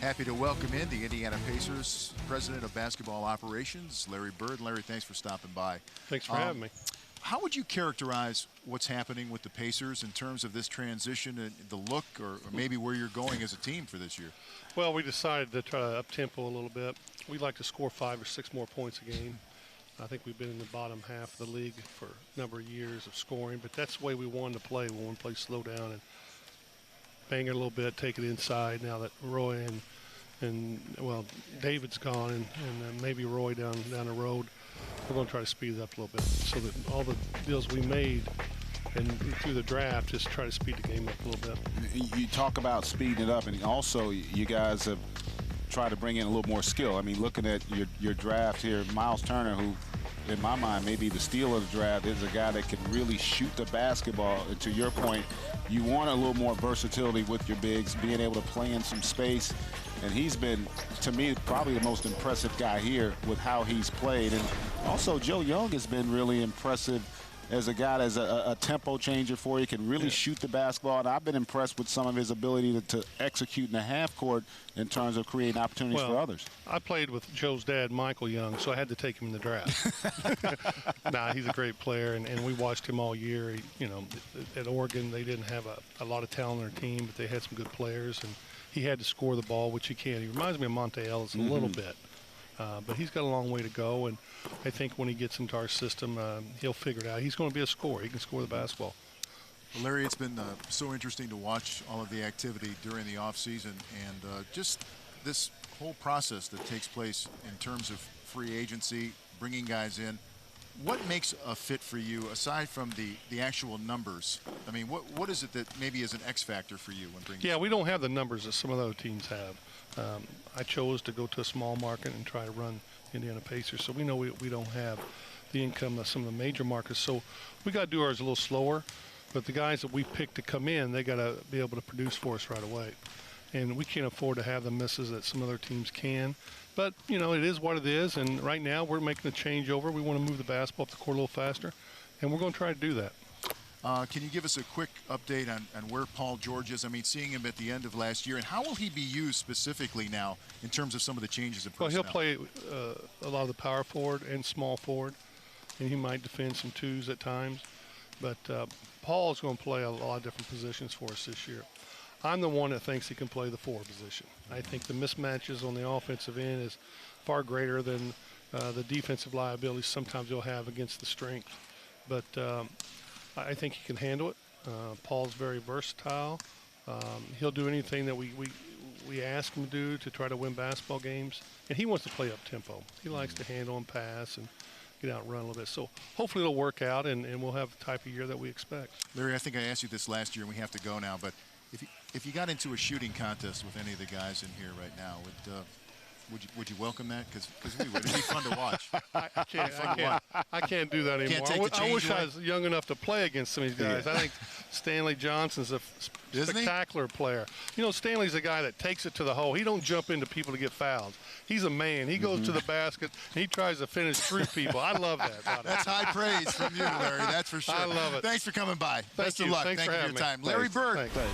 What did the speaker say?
Happy to welcome in the Indiana Pacers President of Basketball Operations, Larry Bird. Larry, thanks for stopping by. Thanks for having me. How would you characterize what's happening with the Pacers in terms of this transition and the look or maybe where you're going as a team for this year? Well, we decided to try to up-tempo a little bit. We'd like to score 5 or 6 more points a game. I think we've been in the bottom half of the league for a number of years of scoring, but that's the way we wanted to play. We want to play slow down and bang it a little bit, take it inside now that Roy and well, David's gone and maybe Roy down the road. We're going to try to speed it up a little bit so that all the deals we made and through the draft just try to speed the game up a little bit. You talk about speeding it up, and also you guys have tried to bring in a little more skill. I mean, looking at your draft here, Miles Turner, who in my mind may be the steal of the draft, is a guy that can really shoot the basketball. And to your point, you want a little more versatility with your bigs, being able to play in some space. And he's been, to me, probably the most impressive guy here with how he's played. And also, Joe Young has been really impressive as a guy that's a tempo changer for you, can really shoot the basketball. And I've been impressed with some of his ability to execute in the half court in terms of creating opportunities for others. I played with Joe's dad, Michael Young, so I had to take him in the draft. Nah, he's a great player, and we watched him all year. At Oregon, they didn't have a lot of talent on their team, but they had some good players, and he had to score the ball, which he can. He reminds me of Monte Ellis a little bit. But he's got a long way to go, and I think when he gets into our system, he'll figure it out. He's going to be a scorer. He can score the basketball. Well, Larry, it's been so interesting to watch all of the activity during the offseason and just this whole process that takes place in terms of free agency, bringing guys in. What makes a fit for you, aside from the actual numbers? I mean, what is it that maybe is an X factor for you when bringing? Yeah, we don't have the numbers that some of the other teams have. I chose to go to a small market and try to run Indiana Pacers, so we know we don't have the income of some of the major markets. So we got to do ours a little slower, but the guys that we pick to come in, they got to be able to produce for us right away. And we can't afford to have the misses that some other teams can. But, it is what it is, and right now we're making a changeover. We want to move the basketball up the court a little faster, and we're going to try to do that. Can you give us a quick update on where Paul George is? I mean, seeing him at the end of last year, and how will he be used specifically now in terms of some of the changes in personnel? Well, he'll play a lot of the power forward and small forward, and he might defend some twos at times. But Paul is going to play a lot of different positions for us this year. I'm the one that thinks he can play the forward position. I think the mismatches on the offensive end is far greater than the defensive liabilities sometimes you'll have against the strength. But I think he can handle it. Paul's very versatile. He'll do anything that we ask him to do to try to win basketball games. And he wants to play up-tempo. He likes to handle and pass and get out and run a little bit. So hopefully it'll work out, and we'll have the type of year that we expect. Larry, I think I asked you this last year, and we have to go now, but if you got into a shooting contest with any of the guys in here right now, would you welcome that? Because we would. It'd be fun to watch. I can't do that anymore. I wish I was young enough to play against some of these guys. I think Stanley Johnson's a spectacular player. Stanley's a guy that takes it to the hole. He don't jump into people to get fouled. He's a man. He goes to the basket, and he tries to finish through people. I love that. That's high praise from you, Larry. That's for sure. I love it. Thanks for coming by. Best of luck. Thanks Thank you for your time. me. Larry Bird. Thanks.